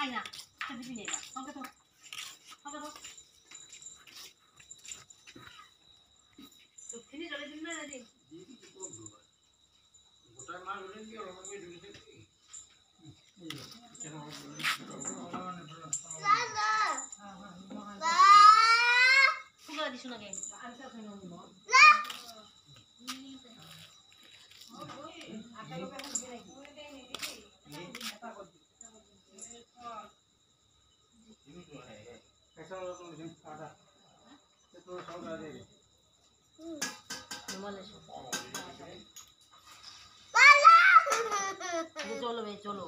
খাই না দিবি না সঙ্গে তো ফিনি জলে দিন না রে গোটা মাল হলে কি হবে আমি ঢুকে দেখি ফুলা দিছ না কে আলসা খাই না कैसा होगा तुम आटा तो साउंड आ जाएगी नॉर्मल है चलो भाई चलो